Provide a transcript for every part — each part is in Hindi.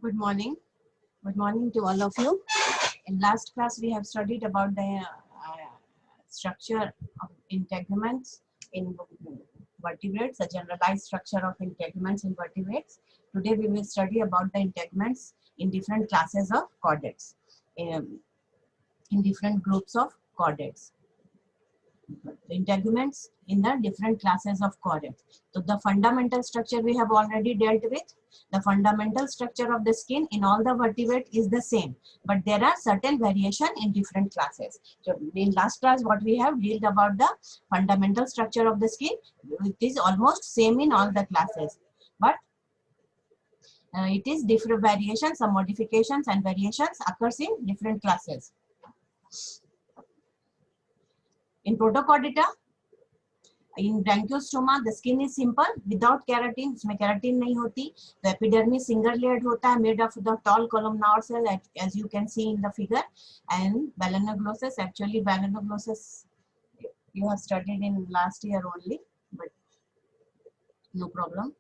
Good morning. Good morning to all of you. In last class, we have studied about the structure of integuments in vertebrates, the generalized structure of integuments in vertebrates. Today, we will study about the integuments in different classes of chordates, in different groups of chordates. Integuments in the different classes of chordates. So the fundamental structure we have already dealt with. The fundamental structure of the skin in all the vertebrate is the same, but there are certain variation in different classes. So in last class, what we have dealt about the fundamental structure of the skin, it is almost same in all the classes, but it is different variations, some modifications and variations occurs in different classes. In Protochordata, in Branchiostoma the skin is simple without keratin, इसमें keratin नहीं होती. The epidermis single layered होता है, made of the tall columnar cell as you can see in the figure. And melanoglossus, actually melanoglossus you have studied in last year only, but no problem.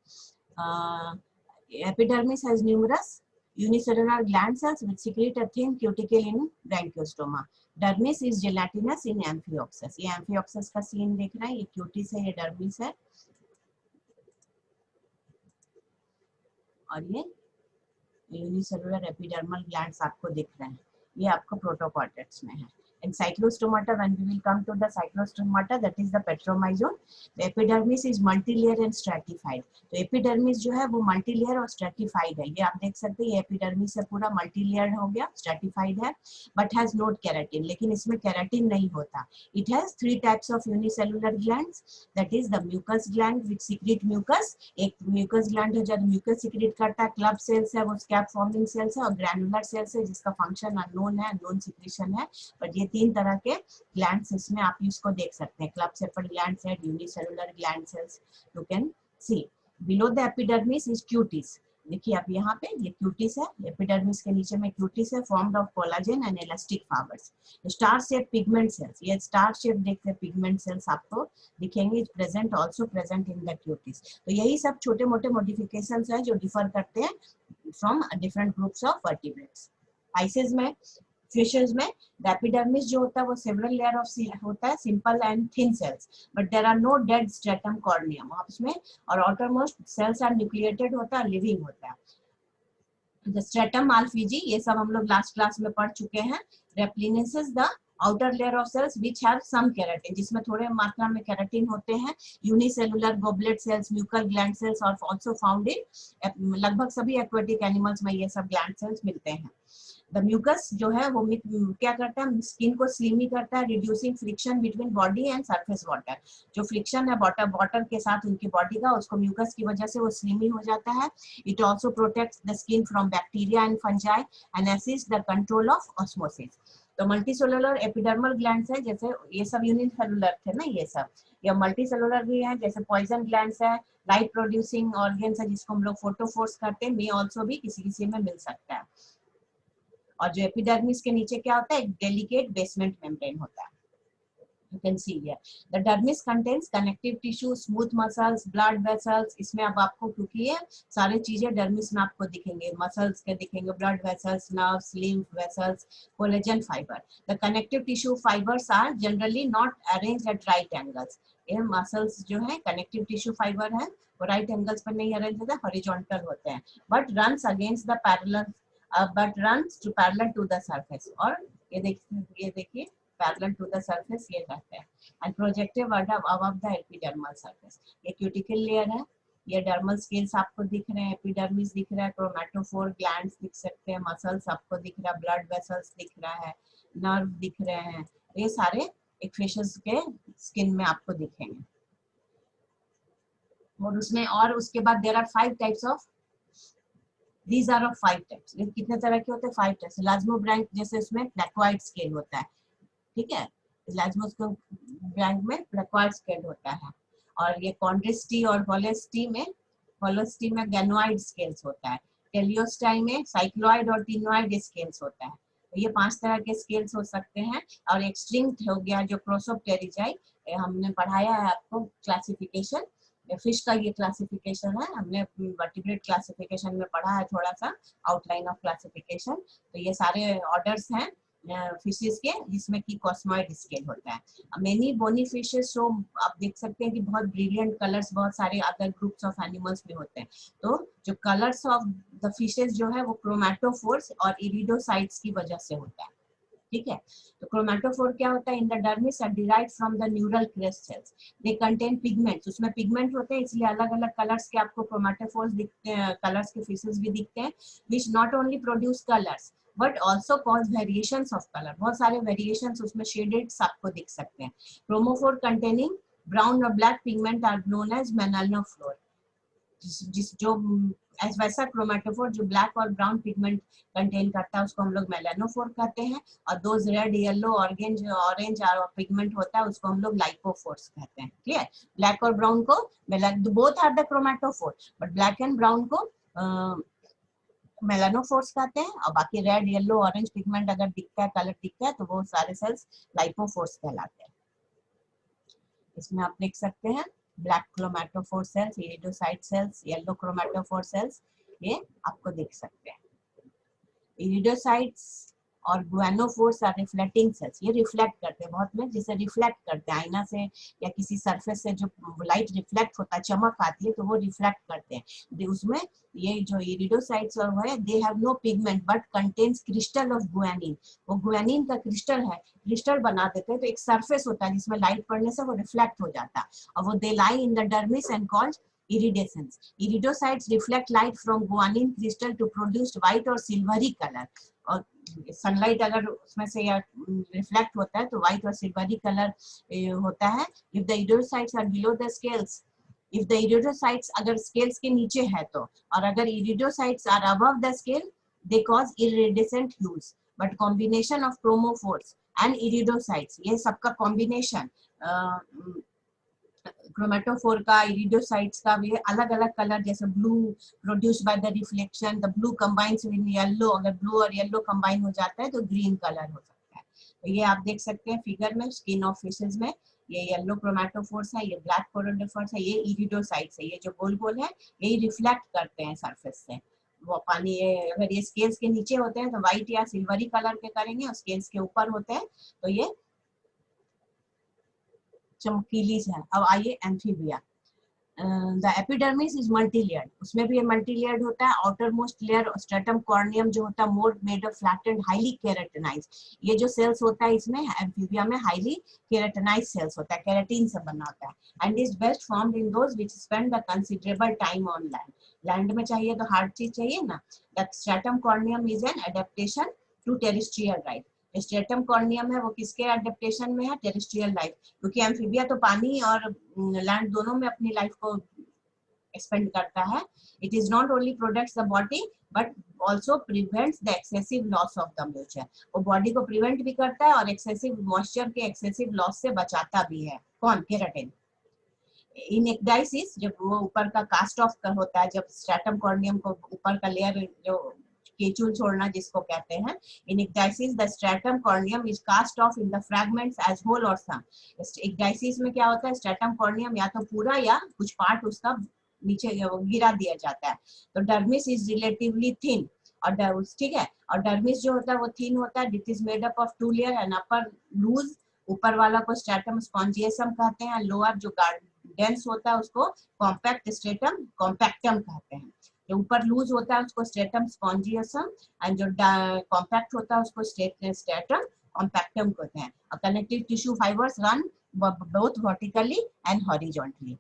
Epidermis has numerous unicellular gland cells which secrete a thin cuticle in Branchiostoma. Dermis is gelatinous in amphioxus. ये एम्फियोक्सस का सीन देख रहे हैं, ये क्यूटिस है, ये डर्मिस है और ये यूनिसेलुलर एपिडर्मल ग्लैंड्स आपको दिख रहे हैं. ये आपको प्रोटोकॉर्टेक्स में है. In cyclostomata, when we will come to the cyclostomata, that is the petromyzone, the epidermis is multilayer and stratified. तो epidermis जो है वो multilayer और stratified है. ये आप देख सकते हैं, ये epidermis है पूरा multilayer हो गया, stratified है, but has no keratin. लेकिन इसमें keratin नहीं होता. It has three types of unicellular glands, that is the mucus gland which secrete mucus. एक mucus gland है जो mucus secrete करता है, club cells है वो scap forming cells है, और granular cells है जिसका function unknown है, unknown secretion है. But ये तीन तरह के ग्लैंड्स इसमें आप इसको देख सकते हैं. Club separate gland cell, unicellular gland cells you can see. Below the epidermis is cutis. देखिए आप यहाँ पे ये क्यूटिस है, एपिडर्मिस के नीचे में क्यूटिस है, formed of collagen and elastic fibres. Star shape pigment cells, ये स्टार शेप देखते हैं पिगमेंट सेल्स आपको दिखेंगे, present also present in the cutis. तो यही सब छोटे मोटे मॉडिफिकेशंस है जो डिफर करते हैं from different groups of vertebrates. आइसेस में, फिशेस में द एपिडर्मिस जो होता है वो सेवरल लेयर ऑफ होता है, simple and thin cells, but there are no dead stratum corneum उसमें, और आउटरमोस्ट सेल्स आर न्यूक्लिएटेड होता है, लिविंग होता है. द स्ट्रेटम माल्फिजी, ये सब हम लोग लास्ट क्लास में पढ़ चुके हैं. Replenishes the outer layer of cells which have some keratin, जिसमें थोड़े मात्रा में केराटिन होते हैं. Unicellular goblet cells, mucous gland cells और आल्सो फाउंड इन लगभग सभी एक्वेटिक एनिमल्स में ये सब ग्लैंड सेल्स मिलते हैं. द म्यूकस जो है वो क्या करता है, स्किन को स्लिमी करता है, reducing friction between body and surface water. जो फ्रिक्शन है वाटर के साथ उनकी बॉडी का, उसको म्यूकस की वजह से वो स्लिमी हो जाता है. It also protects the skin from bacteria and fungi and assist the control of osmosis. तो मल्टीसेलुलर एपिडर्मल ग्लैंड्स है, जैसे ये सब यूनिसेलुलर थे ना, ये सब या मल्टीसेलुलर भी है, जैसे पॉइजन ग्लैंड्स है, लाइट प्रोड्यूसिंग ऑर्गन्स है जिसको हम लोग फोटोफोर्स करते हैं, मे आल्सो भी किसी किसी में मिल सकता है. और जो एपिडर्मिस के नीचे क्या होता है, एक डेलिकेट बेसमेंट मेम्ब्रेन होता है. You can see here. The dermis contains connective tissue, smooth muscles, blood vessels. इसमें अब आपको क्योंकि ये सारे चीजें डर्मिस में आपको दिखेंगे, मसल्स के दिखेंगे, blood vessels, nerves, lymph vessels, collagen fiber. The connective tissue fibers are generally not arranged at right angles. ये मसल्स जो है कनेक्टिव टिश्यू फाइबर है वो राइट एंगल्स पर नहीं अरेंज होते, हॉरिजॉन्टल होते हैं, but runs against the parallel but runs to parallel to the surface. और ये देखिए parallel to the surface ये रहता है, and projective above the epidermal surface. ये cuticle layer है, ये डर्मल स्केल्स आपको दिख रहे हैं, एपिडर्मिस दिख रहा है, क्रोमैटोफोर ग्लैंड्स दिख सकते हैं, मसल्स आपको दिख रहा है, ब्लड वेसल्स दिख रहा है, नर्व दिख रहे हैं. ये सारे एक फिशेस के स्किन में आपको दिखेंगे. और उसमें और उसके बाद there are 5 types of, These are of 5 types. कितने तरह के होते हैं? 5 types. Elasmobranch जैसे इसमें placoid scale होता है, ठीक है. Elasmobranch में placoid scale होता है. और ये Chondrichthy और Holacity में ganoid scales होता है. Teleostei में cycloid और tenoid scales होता है. तो ये 5 तरह के scales हो सकते हैं. और एक्सट्रीम हो गया जो Crossopterygi, हमने पढ़ाया है आपको क्लासिफिकेशन. फिश का ये क्लासिफिकेशन है, हमने वर्टिब्रेट क्लासिफिकेशन में पढ़ा है थोड़ा सा आउटलाइन ऑफ क्लासिफिकेशन। तो ये सारे ऑर्डर्स हैं फिशेस के, जिसमें कि कॉस्मॉइड स्केल होता है। मेनी बोनी फिशेस शो, आप देख सकते हैं कि बहुत ब्रिलियंट कलर्स बहुत सारे अदर ग्रुप्स ऑफ एनिमल्स में होते हैं। तो जो कलर्स ऑफ द फिशेस जो है वो क्रोमैटोफोर्स और इरिडोसाइट्स की वजह से होता है, ठीक है। तो क्रोमैटोफोर क्या होता है, in the dermis are derived from the neural crest cells, they contain pigments, उसमें पिगमेंट होते हैं, इसलिए अलग अलग कलर्स के आपको क्रोमैटोफोर्स दिखते हैं, कलर्स के फिशेस भी दिखते हैं, which not only produce colours but also cause variations of colour, बहुत सारे वेरिएशंस उसमें शेडेड्स आपको दिख सकते हैं। क्रोमोफोर कंटेनिंग ब्राउन और black pigment are known as melanophore, जिस जो वैसा क्रोमैटोफोर जो ब्लैक और ब्राउन पिगमेंट कंटेन करता है उसको हम लोग मेलानोफोर कहते हैं, और those red yellow orange orange pigment होता है उसको हम लोग लाइकोफोर्स कहते हैं, क्लियर। ब्लैक और ब्राउन को both are the chromatophore, but black and brown को मेलानोफोर्स कहते हैं, और बाकी रेड येलो ऑरेंज पिगमेंट अगर दिखता है, कलर दिखता है, तो वो सारे सेल्स लाइकोफोर्स कहलाते हैं। इसमें आप देख सकते हैं black chromatophore cells, iridocyte cells, yellow chromatophore cells, ये आपको दिख सकते हैं। इरिडोसाइट्स और गुआनोफोर्स आर रिफ्लेक्टिंग सेल्स, ये रिफ्लेक्ट करते हैं बहुत में, जिसे रिफ्लेक्ट करते हैं आईना से या किसी सरफेस से जो लाइट रिफ्लेक्ट होता है, चमक आती है, तो वो रिफ्लेक्ट करते हैं। उसमें ये जो इरिडोसाइट्स और है, they have no pigment but contains crystal of guanine, वो गुआनिन का क्रिस्टल है, क्रिस्टल बना देते हैं, तो एक सरफेस होता है जिसमें लाइट पड़ने से वो रिफ्लेक्ट हो जाता है, और वो they lie in the dermis and called iridescence. Iridocytes reflect light from guanine crystal to produce white or silvery color. और सनलाइट अगर उसमें से या रिफ्लेक्ट होता है तो व्हाइट और सिल्वरी कलर होता है। If the iridocytes are below the scales, if the iridocytes अगर स्केल्स के नीचे है तो, और अगर iridocytes are above the scale they cause iridescent hues, but combination of chromophores and iridocytes, ये सबका कॉम्बिनेशन क्रोमैटोफोर का, इरिडोसाइट्स का भी अलग अलग कलर, जैसे blue produced by the reflection, the blue combines with yellow, अगर ब्लू और येलो कंबाइन हो जाता है तो ग्रीन कलर हो सकता है। तो ये आप देख सकते हैं फिगर में, स्किन ऑफ फिशेस में ये येलो क्रोमैटोफोर्स है, ये ब्लैक क्रोमैटोफोर्स है, ये इरिडोसाइट्स है, ये जो गोल गोल है यही रिफ्लेक्ट करते हैं सरफेस से वो पानी। ये अगर ये स्केल्स के नीचे होते हैं तो व्हाइट या सिल्वरी कलर के करेंगे, और स्केल्स के ऊपर होते हैं तो ये चमकीली है। अब आइए amphibia. The epidermis is multi layered, उसमें भी ये मल्टी लेयर्ड होता है। Outermost layer stratum corneum जो होता है more made of flattened highly keratinized, ये जो सेल्स होता है इसमें एम्फीबिया में हाईली केराटिनाइज्ड सेल्स होता है, केराटिन से बना होता है। And is best formed in those which spend the considerable time on land, land में चाहिए तो हार्ड चीज चाहिए ना। The stratum corneum is an adaptation to terrestrial life, stratum corneum है वो किसके एडेप्टेशन में है, टेरेस्ट्रियल लाइफ, क्योंकि एम्फीबिया तो पानी और लैंड दोनों में अपनी लाइफ को एक्सपेंड करता है। It is not only protects the body but also prevents the excessive loss of the moisture, वो बॉडी को प्रिवेंट भी करता है और एक्सेसिव मॉइस्चर के एक्सेसिव लॉस से बचाता भी है। कौन, केराटिन। इन एक्डाइसिस, जब वो ऊपर का कास्ट ऑफ का होता है, जब स्ट्रेटम कॉर्नियम को ऊपर का लेयर जो केचुल छोड़ना जिसको कहते हैं, in ecdysis the stratum corneum is cast off in the fragments as whole और सम। एक्डाइसिस में क्या होता है, स्ट्रेटम कॉर्नियम या तो पूरा या कुछ पार्ट उसका नीचे गिरा दिया जाता है। तो डर्मिस इज रिलेटिवली थिन, और ठीक है, और डर्मिस जो होता है वो थिन होता है, it is made up of two layer and upper loose, ऊपर वाला को स्ट्रेटम स्पॉन्जियसम कहते हैं, लोअर जो डेंस होता है उसको कॉम्पैक्ट स्ट्रेटम कॉम्पैक्टम कहते हैं। जो ऊपर लूज होता है उसको स्ट्रेटम स्पॉन्जियसम, एंड जो कॉम्पैक्ट होता है उसको स्ट्रेटम कॉम्पैक्टम कहते हैं। Connective tissue fibres run both vertically and horizontally.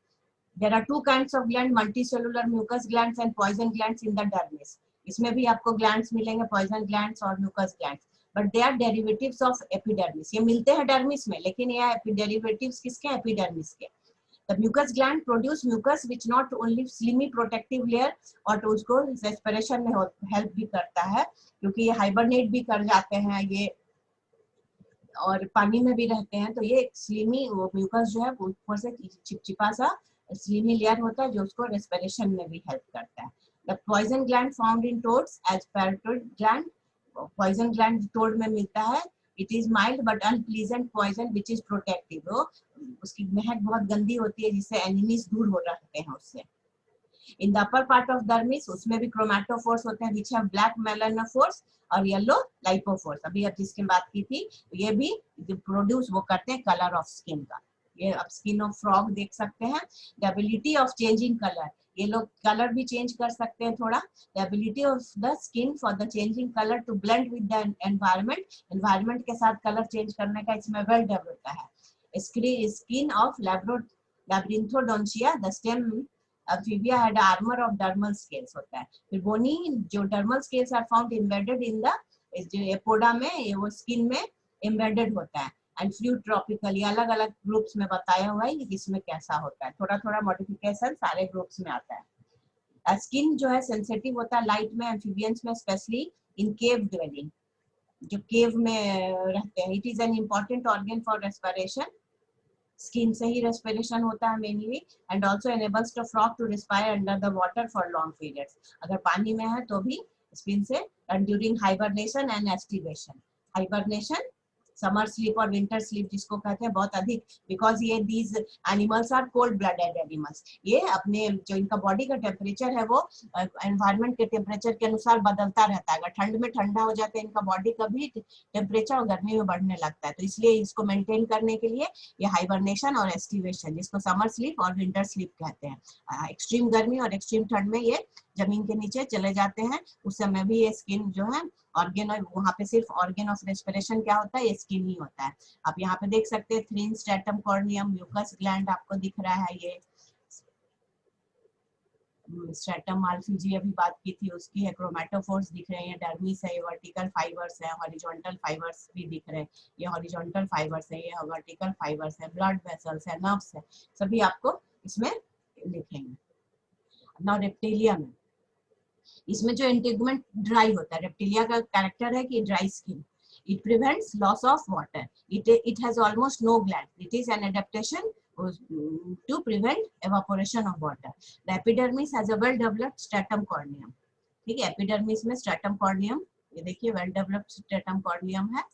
There are two kinds of gland, multicellular mucus glands and poison glands in the dermis. इसमें भी आपको glands मिलेंगे, poison glands और mucus glands, but they are derivatives of epidermis. ये मिलते हैं dermis में, लेकिन ये derivatives किसके, epidermis के। The mucus gland produce mucus which not only slimy protective layer, और तो उसको respiration में help भी करता है, क्योंकि ये hibernate भी कर जाते हैं ये और पानी में भी रहते हैं, तो ये एक स्लिमी म्यूकस जो है ऊपर से चिपचिपा सा स्लिमी लेयर होता है जो उसको रेस्पिरेशन में भी हेल्प करता है। The poison gland found in toads as paratoid gland, poison gland toad में मिलता है it is mild but unpleasant poison which is protective. वो उसकी महक बहुत गंदी होती है जिससे एनिमीज दूर हो रहते हैं उससे। In the upper part of dermis उसमें भी क्रोमैटोफोर्स होते हैं विच हैव ब्लैक मेलानोफोर्स और येलो लाइपोफोर्स। अभी अब जिसकी बात की थी ये भी प्रोड्यूस वो करते हैं कलर ऑफ स्किन का। ये अब स्किन ऑफ फ्रॉग देख सकते हैं। The ability of changing colour, ये लोग कलर भी चेंज कर सकते हैं थोड़ा। The ability of the skin for the changing colour to blend with the environment, environment के साथ कलर चेंज करने का इसमें वेल डेवलप्ड है। Skin of Labyrinthodontia, the stem amphibia had armor of dermal scales होता है। फिर बोनी जो dermal scales are found embedded in the जो एपोडा में ये वो स्किन में embedded होता है। एंड फ्लू ट्रॉपिकल, ये अलग अलग ग्रुप्स में बताया हुआ है कि इसमें कैसा होता है, थोड़ा थोड़ा मॉडिफिकेशन सारे ग्रुप्स में आता है। स्किन जो है सेंसिटिव होता है लाइट में, एम्फीबियंस में स्पेशली इन केव ड्वेलिंग, जो केव में रहते हैं। It is an important organ for respiration, skin से ही रेस्पिरेशन होता है mainly. And also enables the frog to respire under the water for long periods, अगर पानी में है तो भी स्किन से। During hibernation and aestivation, hibernation summer sleep और विंटर स्लीप जिसको कहते हैं बहुत अधिक, बिकॉज ये these animals are cold blooded animals. ये अपने जो इनका बॉडी का टेम्परेचर है वो एनवायरनमेंट के टेम्परेचर के अनुसार बदलता रहता है। अगर ठंड में ठंडा हो जाता है इनका बॉडी का भी टेम्परेचर, और गर्मी में बढ़ने लगता है। तो इसलिए इसको मेंटेन करने के लिए ये हाइबरनेशन और एस्टिवेशन, जिसको समर स्लीप और विंटर स्लीप कहते हैं, एक्सट्रीम गर्मी और एक्सट्रीम ठंड में ये जमीन के नीचे चले जाते हैं। उस समय भी ये स्किन जो है ऑर्गेन, वहाँ पे सिर्फ ऑर्गेन ऑफ रेस्पिरेशन क्या होता है, ये स्किन ही होता है। आप यहाँ पे देख सकते हैं थ्रीन स्ट्रेटम कॉर्नियम, म्यूकस ग्लैंड आपको दिख रहा है। ये स्ट्रेटम माल्फिजी अभी बात की थी उसकी है। क्रोमैटोफोर्स दिख रहे हैं, डर्मिस है, ये वर्टिकल फाइबर्स है, हॉरिजॉन्टल फाइबर्स भी दिख रहे हैं, ये हॉरिजॉन्टल फाइबर्स है, ये वर्टिकल फाइबर्स है, ब्लड वेसल्स है, नर्व्स है, सभी आपको इसमें दिखेंगे। नाउ रेप्टिलिया में, इसमें जो इंटेगुमेंट ड्राई होता है, रेप्टिलिया का कैरेक्टर है कि dry skin, it prevents loss of water, it has almost no gland, it is an adaptation to prevent evaporation of water. The epidermis has a well developed stratum corneum, ठीक है। एपिडर्मिस में stratum corneum, ये देखिए well developed stratum corneum है,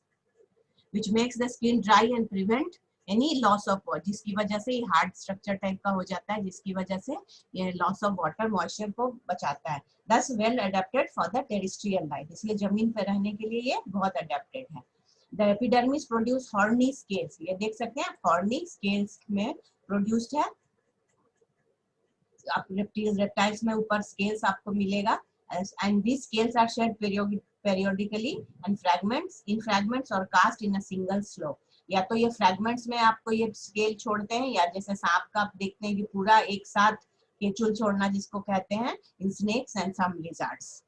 which makes the skin dry and prevent any loss of water, जिसकी वजह से ये हार्ड स्ट्रक्चर टाइप का हो जाता है, जिसकी वजह से ये लॉस ऑफ वाटर मॉइस्चर को बचाता है। Thus well adapted for the terrestrial life, इसलिए जमीन पर रहने के लिए ये बहुत अडेप्टेड है। The epidermis produce horny scales, ये देख सकते हैं horny scales में प्रोड्यूस्ड है। आप रेप्टाइल्स में ऊपर स्केल्स आपको मिलेगा, and these scales are shed periodically and fragments or cast in a single slope। या तो ये फ्रैगमेंट्स में आपको ये स्केल छोड़ते हैं, या जैसे सांप का आप देखते हैं कि पूरा एक साथ केचुल छोड़ना जिसको कहते हैं, in snakes and some lizards.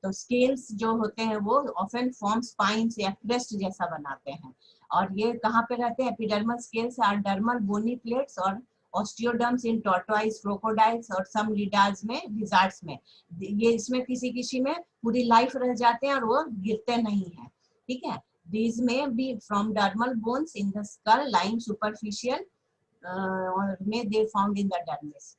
तो स्केल्स जो होते हैं वो ऑफन फॉर्म स्पाइन्स या क्रेस्ट जैसा बनाते हैं। और ये कहाँ पे रहते हैं? Epidermal scales are dermal bony plates और ऑस्टियोडर्म्स इन टॉर्टोइज, क्रोकोडाइल्स और सम लिडार्स में, लिजर्ड्स में। ये इसमें किसी किसी में पूरी लाइफ रह जाते हैं और वो गिरते नहीं है, ठीक है। These may be from dermal bones in the skull lying superficial or may they found in the dermis।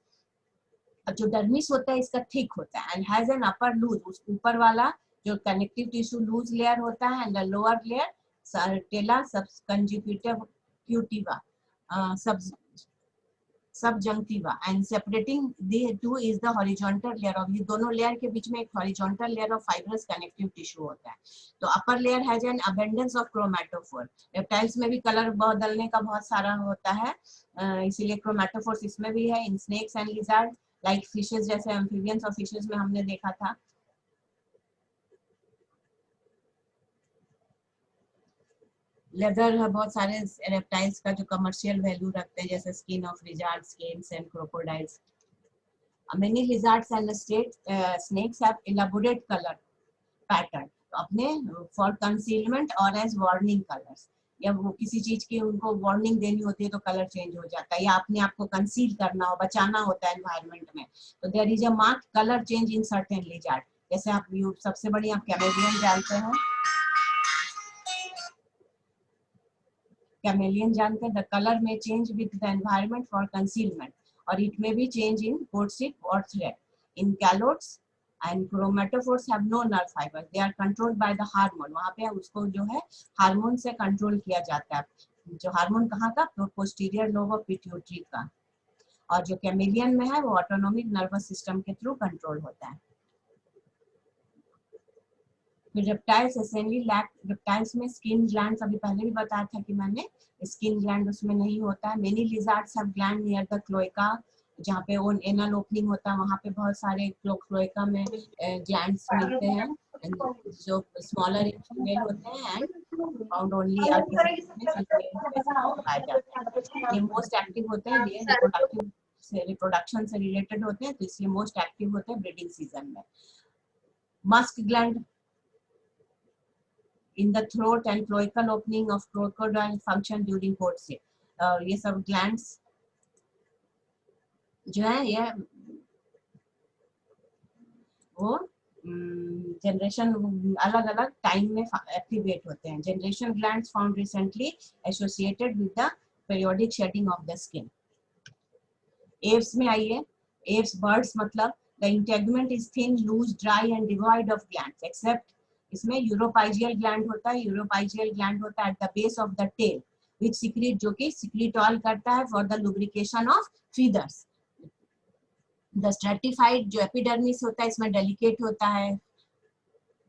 जो डर्मिस होता है इसका थिक होता है and has an upper loose, उस ऊपर वाला जो कनेक्टिव टिश्यू लूज लेयर होता है, एंड द लोअर लेयर सर्टेला सबकंजुक्टिवा सबजंक्टिवा, and separating the two is the horizontal layer of, ये दोनों लेयर के बीच में एक horizontal layer of fibrous connective tissue होता है। तो upper layer has an abundance of chromatophore, reptiles में भी कलर बदलने का बहुत सारा होता है, इसीलिए क्रोमैटोफोर्स इसमें भी है। In snakes and lizard like fishes, जैसे एम्फीबियंस और फिशेस में हमने देखा था। लेदर है, बहुत सारे रेप्टाइल्स का जो कमर्शियल वैल्यू रखते हैं, जैसे skin of lizard, scales and crocodiles. Many lizards and snakes have elaborate color pattern, तो अपने for concealment or as warning colors, या वो किसी चीज की उनको वार्निंग देनी होती है तो कलर चेंज हो जाता है, या अपने आप को कंसील करना हो, बचाना होता है एनवायरनमेंट में, तो there is a marked colour change in certain lizard. जैसे आप सबसे बड़ी आप कैमेलियन जानते हैं, कैमेलियन जानते हैं, द कलर में change with the environment for concealment, और इट में भी चेंज इन कोर्टशिप और threat. In calotes and chromatophores have no nerve fibre, they are controlled by the hormone. वहाँ पे उसको जो है हार्मोन से कंट्रोल किया जाता है, जो हार्मोन कहाँ का, पोस्टीरियर लोब ऑफ पिट्यूटरी का। और जो कैमेलियन में है वो ऑटोनोमिक नर्वस सिस्टम के थ्रू कंट्रोल होता है। फिर रेप्टाइल्स असेंबली लैक, रेप्टाइल्स में स्किन ग्लैंड्स, अभी पहले भी बताया था कि मैंने, स्किन ग्लैंड उसमें नहीं होता है। Many lizards have gland near the cloaca, जहाँ पे वो एनल ओपनिंग होता है वहाँ पे बहुत सारे क्लोएका में ग्लैंड्स मिलते हैं, जो स्मॉलर इन फीमेल होते हैं एंड फाउंड ओनली पाए जाते हैं। ये मोस्ट एक्टिव होते हैं, ये रिप्रोडक्शन से रिलेटेड होते हैं, तो इसलिए मोस्ट एक्टिव होते हैं ब्रीडिंग सीजन में। Musk gland in the throat and cloacal opening of crocodile function during courtship. ये सब glands जो है ये वो जनरेशन अलग अलग टाइम में एक्टिवेट होते हैं। Generation glands found recently associated with the periodic shedding of the skin. Aves में आइए, एव्स बर्ड्स मतलब the integument is thin, loose, dry and devoid of glands except, इसमें यूरोपाइजियल ग्लैंड होता है, यूरोपाइजियल ग्लैंड होता है at the base of the tail which secrete, जो कि सिक्रीट ऑयल करता है for the lubrication of feathers. The stratified जो एपिडर्मिस होता है इसमें डेलिकेट होता है,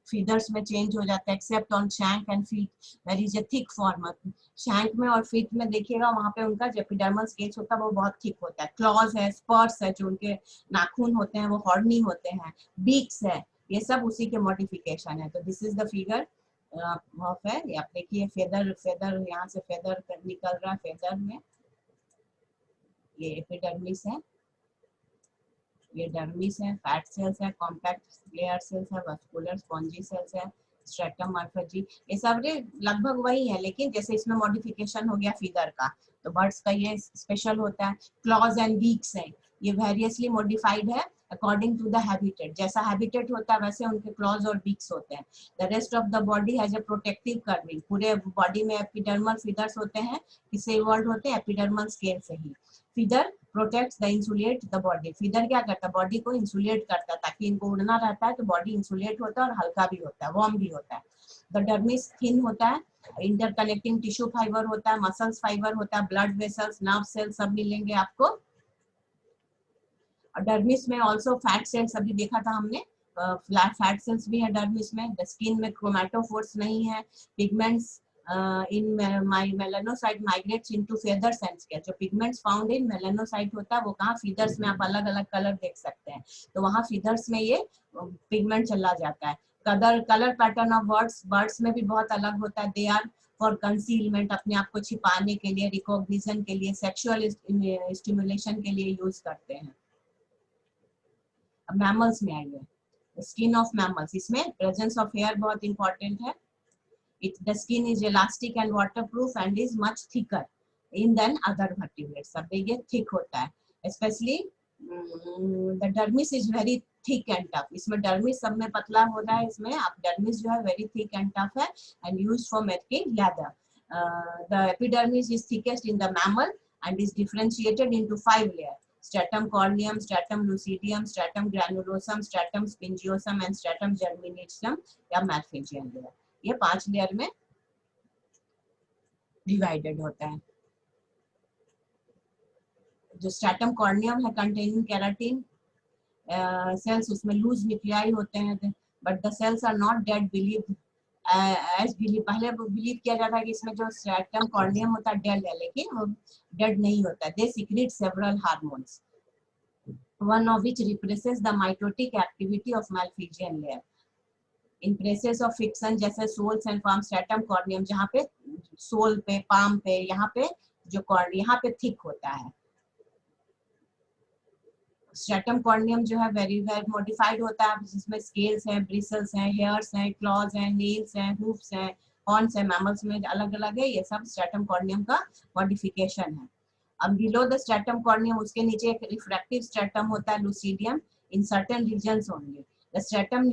फीदर्स में चेंज हो जाता है, except on shank and feet there is a thick form. Shank में और फीट में देखिएगा वहां पे उनका जो एपिडर्मल स्केल्स होता है वो बहुत थिक होता है। क्लॉज है, स्पर्स है, जो उनके नाखून होते हैं वो हॉर्नी होते हैं, बीक्स है, ये सब उसी के मॉडिफिकेशन है। तो this is the figure of है, आप देखिए फेदर, फेदर यहाँ से फेदर निकल रहा है, फेदर में ये एपिडर्मिस है, ये डर्मिस है, फैट सेल्स है, कॉम्पैक्ट लेयर सेल्स है, वास्कुलर स्पॉन्जी सेल्स है, स्ट्रेटम मार्फजी, ये सब लगभग वही है, लेकिन जैसे इसमें मॉडिफिकेशन हो गया फीदर का, तो बर्ड्स का ये स्पेशल होता है। क्लॉज एंड बीक्स है, ये वेरियसली मॉडिफाइड है अकॉर्डिंग टू द हैबिटेट, जैसा हैबिटेट होता है वैसे उनके क्लॉज और बीक्स होते हैं। The rest of the body has a protective covering, पूरे बॉडी में एपिडर्मल फीदर्स होते हैं, किससे इवॉल्व होते हैं, एपिडर्मल स्केल से ही। Feather protects the insulate the body, feather क्या करता है, बॉडी को इंसुलेट करता है, ताकि इनको उड़ना रहता है तो बॉडी इंसुलेट होता है और हल्का भी होता है, वार्म भी होता है। द डर्मिस थिन होता है, इंटरकनेक्टिंग टिश्यू फाइबर होता है, मसल्स फाइबर होता है, ब्लड वेसल्स, नर्व सेल्स सब मिलेंगे आपको। डर्मिस में ऑल्सो फैट सेल्स अभी देखा था हमने, फैट सेल्स भी है डर्मिस में। द स्किन में क्रोमैटोफोर्स नहीं है, pigments in my melanocyte migrates into feathers and scales, जो pigments found in melanocyte होता है वो कहाँ, feathers में आप अलग अलग कलर देख सकते हैं, तो वहाँ feathers में ये pigment चला जाता है। कलर पैटर्न ऑफ बर्ड्स में भी बहुत अलग होता है, दे आर फॉर कंसीलमेंट, अपने आप को छिपाने के लिए, रिकॉग्निशन के लिए, सेक्सुअल स्टिमुलेशन के लिए यूज करते हैं। अब मैमल्स में आइए, स्किन ऑफ मैमल्स, इसमें प्रेजेंस ऑफ हेयर बहुत इंपॉर्टेंट है। The skin is elastic and waterproof and is much thicker in than other vertebrates, सब ये thick होता है, especially the dermis is very thick and tough, इसमें dermis सब में पतला होता है, इसमें आप dermis जो है very thick and tough है and used for making leather. The epidermis is thickest in the mammal and is differentiated into 5 layers: stratum corneum, stratum lucidium, stratum granulosum, stratum spongiosum and stratum germinatum या malphizian layer, ये 5 लेयर में डिवाइडेड होता है। जो स्ट्रैटम कॉर्नियम है कंटेनिंग केराटिन सेल्स, उसमें लूज न्यूक्लियाई होते हैं, but the cells are not dead, believe as believe, पहले बिलीव किया जाता है कि इसमें जो स्ट्रैटम कॉर्नियम होता है डेड है, लेकिन वो डेड नहीं होता है। They secrete several hormones, one of which represses the mitotic activity of malpighian layer. In places of friction जैसे soles and palm, stratum corneum जहाँ पे सोल पे, पाम पे, यहाँ पे जो कॉर्न यहाँ पे थिक होता है। स्ट्रैटम कॉर्नियम जो है वेरी वेल मॉडिफाइड होता है, जिसमें स्केल्स हैं, ब्रिसल्स हैं, हेयर्स हैं, क्लॉज हैं, नेल्स हैं, हूफ्स हैं, हॉर्न्स हैं, मैमल्स में अलग अलग है, ये सब स्ट्रैटम कॉर्नियम का मॉडिफिकेशन है। अब बिलो द स्ट्रैटम कॉर्नियम उसके नीचे एक रिफ्रैक्टिव स्ट्रैटम होता है, lucidium, in certain regions only. The stratum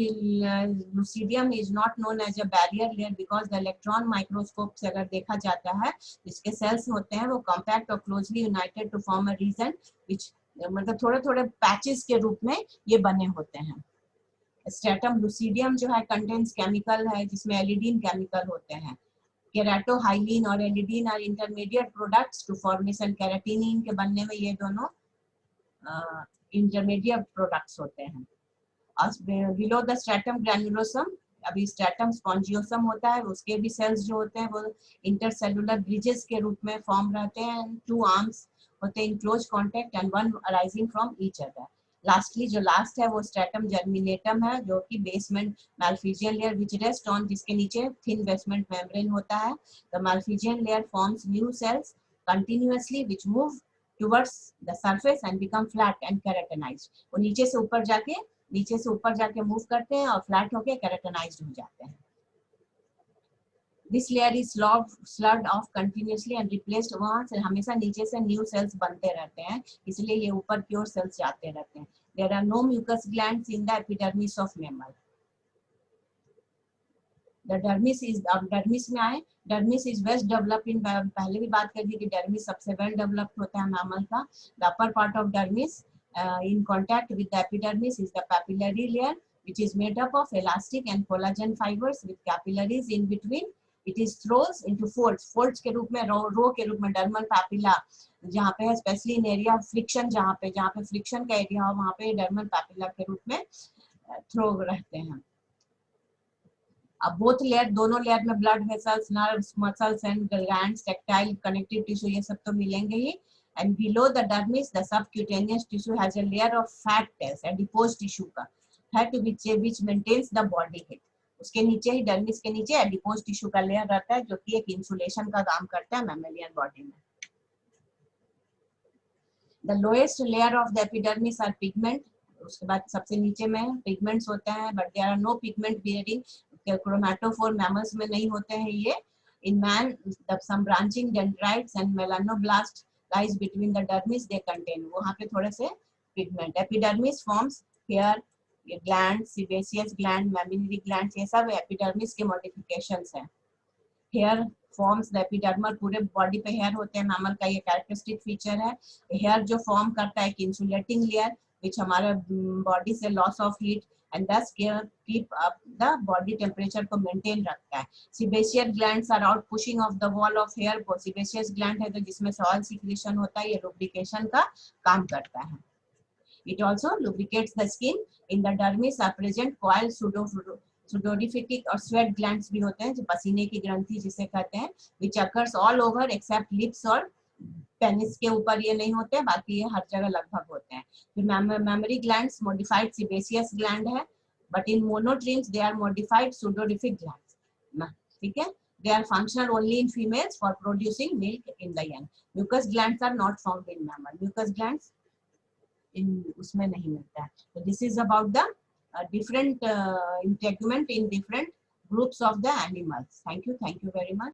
lucidium is not known as a barrier layer because the electron microscope से अगर देखा जाता है, इसके cells होते हैं वो compact और closely united to form a region which मतलब थोड़े थोड़े पैचेस के रूप में ये बने होते हैं। स्ट्रेटम लुसिडियम जो है कंटेन्स केमिकल है जिसमें एलिडीन केमिकल होते हैं। केराटोहाइलिन और eleidin are intermediate products to formation keratin के बनने में ये दोनों इंटरमीडिएट प्रोडक्ट्स होते हैं। बिलो द स्ट्रेटम ग्रैन्युलोसम, अभी स्ट्रेटम स्पॉन्जियोसम होता है, उसके भी सेल्स जो होते हैं वो इंटरसेलुलर ब्रिजेस के रूप में फॉर्म रहते हैं। टू आर्म्स होते हैं in close contact and one arising from each other. Lastly जो लास्ट है वो स्ट्रेटम जर्मिनेटम है जो कि basement malpighian layer which rest on, जिसके नीचे थिन बेसमेंट मेम्ब्रेन होता है। The malpighian layer forms new cells continuously which move towards the surface and become flat and keratinized. वो नीचे से ऊपर जाके मूव करते हैं और फ्लैट होके केराटिनाइज्ड हो जाते हैं। This layer is sloughed off continuously and replaced, वहां से हमेशा नीचे से न्यू सेल्स बनते रहते हैं, इसलिए ये ऊपर की ओर सेल्स जाते रहते हैं। There are no mucus glands in the epidermis of mammal. The dermis is, अब डर्मिस में आए, dermis is best developed in, पहले भी बात कर दी कि डर्मिस सबसे वेल डेवलप्ड होता है मैमल का। The upper part of dermis in contact with the epidermis is the papillary layer which is made up of elastic and collagen fibers with capillaries in between. It is throws into folds के रूप में, रो के रूप में dermal papilla जहाँ पे है, specially in area of friction, जहाँ पे फ्रिक्शन का एरिया हो वहाँ पे dermal papilla के रूप में थ्रो रहते हैं। अब बोथ लेयर, दोनों लेयर में blood vessels, nerves, muscles and glands, tactile connective tissue ये सब तो मिलेंगे ही। And below the dermis, the subcutaneous tissue has a layer of fat cells, adipose tissue का fat which maintains the body heat. उसके नीचे ही, डर्मिस के नीचे एडिपोज टिश्यू का लेयर रहता है जो कि एक इंसुलेशन का काम करता है मैमेलियन बॉडी में। The lowest layer of the epidermis are pigment, उसके बाद सबसे नीचे में पिगमेंट्स होते हैं, but there are no pigment bearing chromatophore mammals में नहीं होते हैं ये। In man, some branching dendrites and melanoblast lies between the dermis, they contain, वहाँ पे थोड़े से pigment. Epidermis forms hair gland, sebaceous gland, mammary gland, ये सब एपिडर्मिस के मॉडिफिकेशंस हैं। हेयर फॉर्म्स द एपिडर्मल, पूरे बॉडी पे हेयर होते हैं मैमल का, ये कैरेक्टरिस्टिक फीचर है। हेयर जो फॉर्म करता है एक इंसुलेटिंग लेयर विच हमारे बॉडी से loss of heat and thus keep up the body temperature को maintain रखता है। Sebaceous glands are out pushing of the wall of hair, sebaceous gland है तो जिसमें oil secretion होता है, ये lubrication का काम करता है। It also lubricates the skin. In the dermis are present coil sudorific और sweat glands भी होते हैं जो पसीने की ग्रंथि जिसे कहते हैं, which occurs all over except lips और पेनिस के ऊपर ये नहीं होते हैं, बाकी ये हर जगह लगभग होते हैं। फिर memory glands modified sebaceous gland है, but in monotremes they are modified sudorific glands, ठीक है। They are functional only in females for producing milk in the young. Mucus glands are not found in mammal, mucus glands in उसमें नहीं मिलता है। तो this is about the different integument in different groups of the animals. Thank you very much.